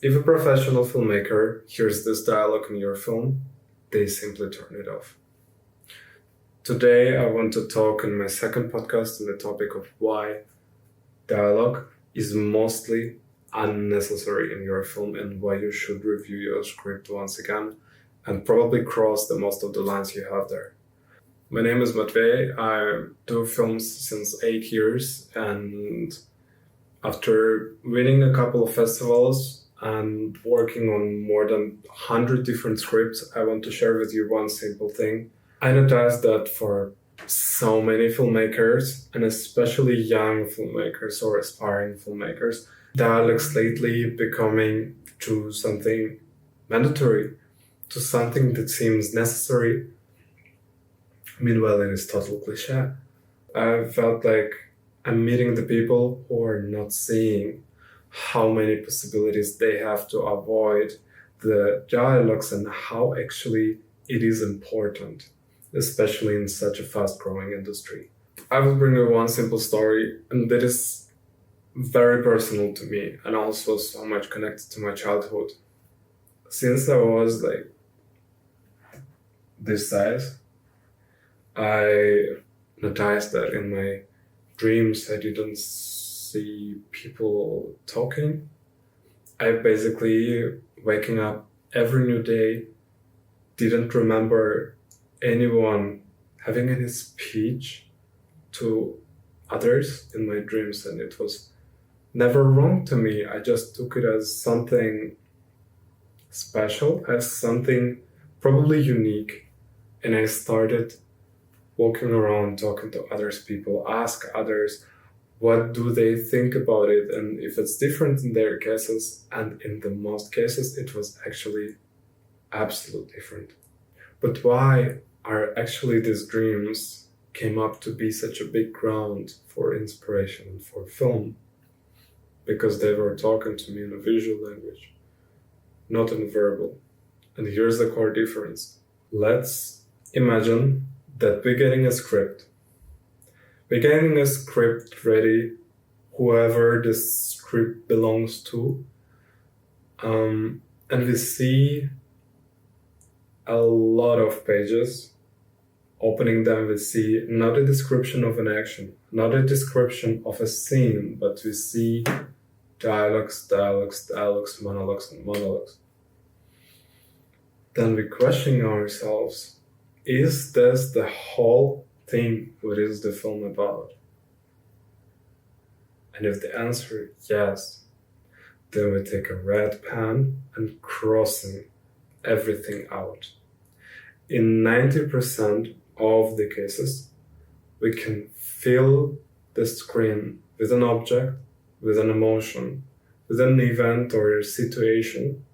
If a professional filmmaker hears this dialogue in your film, they simply turn it off. Today, I want to talk in my second podcast on the topic of why dialogue is mostly unnecessary in your film and why you should review your script once again and probably cross the most of the lines you have there. My name is Matvey. I do films since 8 years, and after winning a couple of festivals and working on more than 100 different scripts, I want to share with you one simple thing. I noticed that for so many filmmakers, and especially young filmmakers or aspiring filmmakers, dialogues lately becoming to something mandatory, to something that seems necessary. Meanwhile, it is total cliche. I felt like I'm meeting the people who are not seeing how many possibilities they have to avoid the dialogues and how actually it is important, especially in such a fast-growing industry. I will bring you one simple story, and that is very personal to me and also so much connected to my childhood. Since I was like this size, I noticed that in my dreams I didn't see people talking. I basically, waking up every new day, didn't remember anyone having any speech to others in my dreams, and it was never wrong to me. I just took it as something special, as something probably unique, and I started walking around, talking to others people, ask others what do they think about it and if it's different in their cases, and in the most cases it was actually absolutely different. But why are actually these dreams came up to be such a big ground for inspiration and for film? Because they were talking to me in a visual language, not in verbal. And here's the core difference. Let's imagine that we're getting a script. We're getting a script ready, whoever this script belongs to, and we see a lot of pages. Opening them, we see not a description of an action, not a description of a scene, but we see dialogues, monologues, and monologues. Then we question ourselves, is this the whole thing? What is the film about? And if the answer is yes, then we take a red pen and crossing everything out. In 90% of the cases, we can fill the screen with an object, with an emotion, with an event or a situation,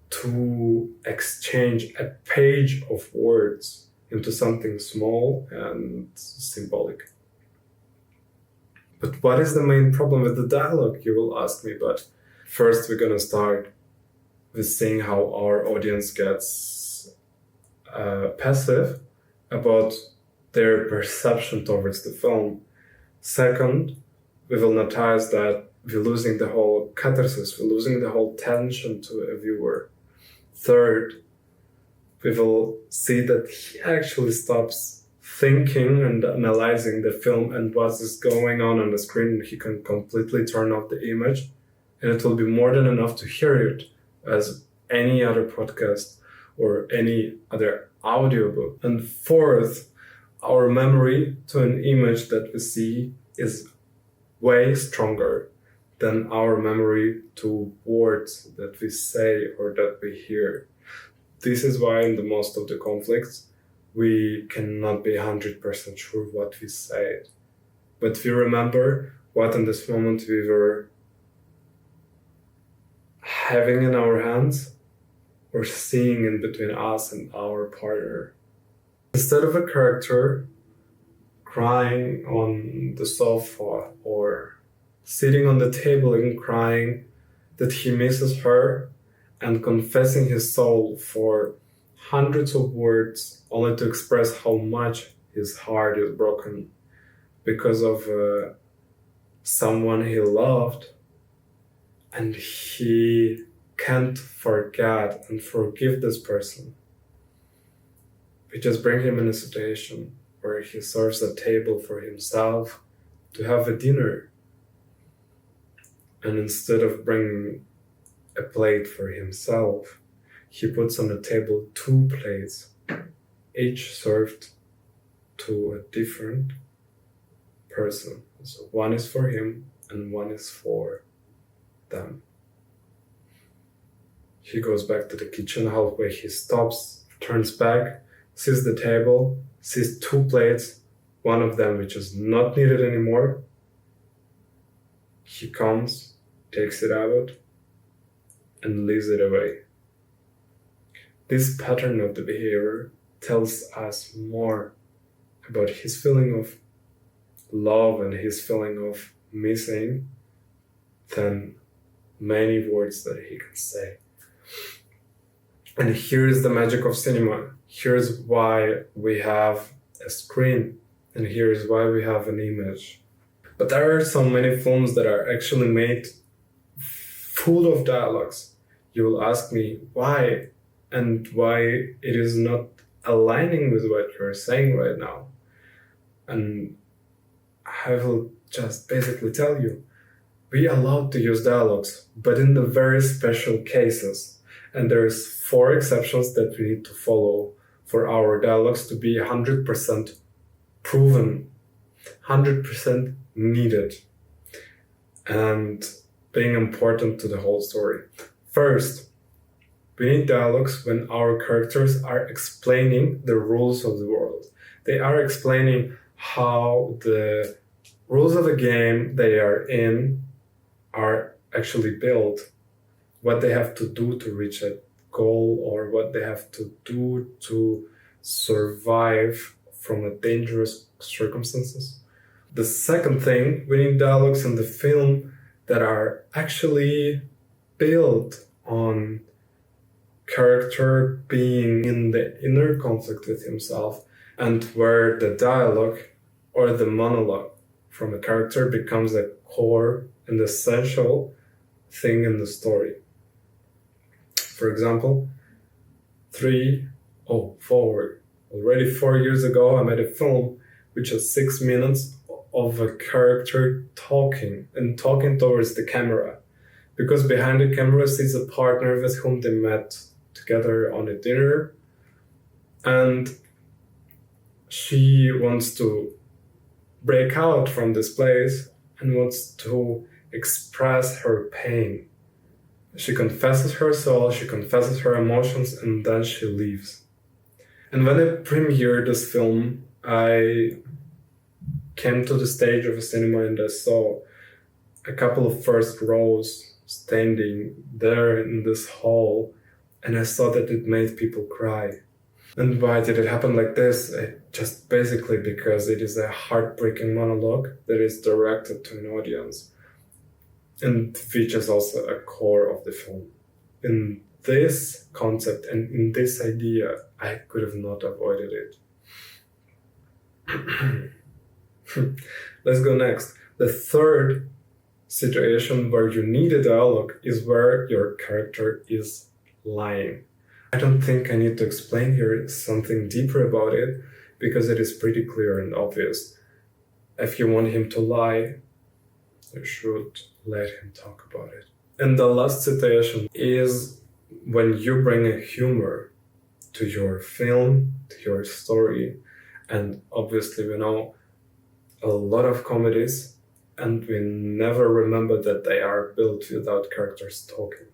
to exchange a page of words into something small and symbolic. But what is the main problem with the dialogue, you will ask me? But first we're gonna start with seeing how our audience gets passive about their perception towards the film. Second, we will notice that we're losing the whole catharsis, we're losing the whole tension to a viewer. Third, we will see that he actually stops thinking and analyzing the film and what is going on the screen. He can completely turn off the image, and it will be more than enough to hear it as any other podcast or any other audiobook. And fourth, our memory to an image that we see is way stronger than our memory to words that we say or that we hear. This is why in the most of the conflicts, we cannot be 100% sure what we said. But we remember what in this moment we were having in our hands or seeing in between us and our partner. Instead of a character crying on the sofa or sitting on the table and crying that he misses her and confessing his soul for hundreds of words only to express how much his heart is broken because of someone he loved, and he can't forget and forgive this person. We just bring him in a situation where he serves a table for himself to have a dinner. And instead of bringing a plate for himself, he puts on the table 2 plates, each served to a different person. So one is for him and one is for them. He goes back to the kitchen. Halfway he stops, turns back, sees the table, sees 2 plates, one of them which is not needed anymore. He comes, takes it out, and leaves it away. This pattern of the behavior tells us more about his feeling of love and his feeling of missing than many words that he can say. And here is the magic of cinema. Here's why we have a screen, and here's why we have an image. But there are so many films that are actually made full of dialogues. You will ask me why, and why it is not aligning with what you're saying right now. And I will just basically tell you, we are allowed to use dialogues, but in the very special cases. And there's 4 exceptions that we need to follow for our dialogues to be 100% proven, 100% needed, and being important to the whole story. First, we need dialogues when our characters are explaining the rules of the world. They are explaining how the rules of the game they are in are actually built, what they have to do to reach a goal, or what they have to do to survive from a dangerous circumstances. The second thing, we need dialogues in the film that are actually built on character being in the inner conflict with himself, and where the dialogue or the monologue from a character becomes a core and essential thing in the story. For example, already 4 years ago, I made a film which is 6 minutes of a character talking towards the camera, because behind the camera sits a partner with whom they met together on a dinner, and she wants to break out from this place and wants to express her pain. She confesses her soul, she confesses her emotions, and then she leaves. And when I premiered this film, I came to the stage of a cinema and I saw a couple of first rows standing there in this hall, and I saw that it made people cry. And why did it happen like this? Just basically because it is a heartbreaking monologue that is directed to an audience, and which is also a core of the film. In this concept and in this idea, I could have not avoided it. Let's go next. The third situation where you need a dialogue is where your character is lying. I don't think I need to explain here something deeper about it, because it is pretty clear and obvious. If you want him to lie, you should let him talk about it. And the last situation is when you bring a humor to your film, to your story, and obviously we know a lot of comedies, and we never remember that they are built without characters talking.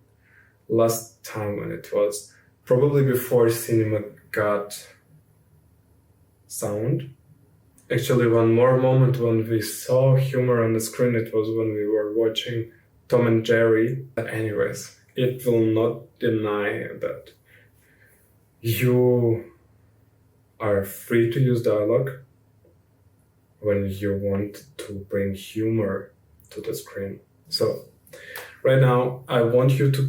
Last time when it was, probably before cinema got sound. Actually, one more moment when we saw humor on the screen, it was when we were watching Tom and Jerry. But anyways, it will not deny that you are free to use dialogue when you want to bring humor to the screen. So, right now, I want you to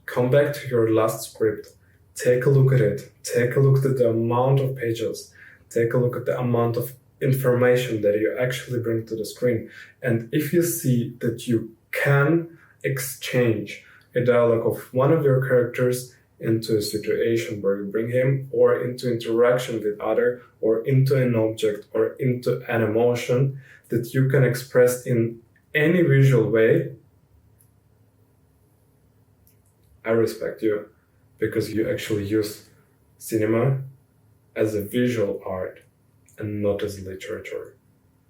come back to your last script, take a look at it, take a look at the amount of pages, take a look at the amount of information that you actually bring to the screen. And if you see that you can exchange a dialogue of one of your characters into a situation where you bring him or into interaction with other or into an object or into an emotion that you can express in any visual way, I respect you because you actually use cinema as a visual art and not as literature.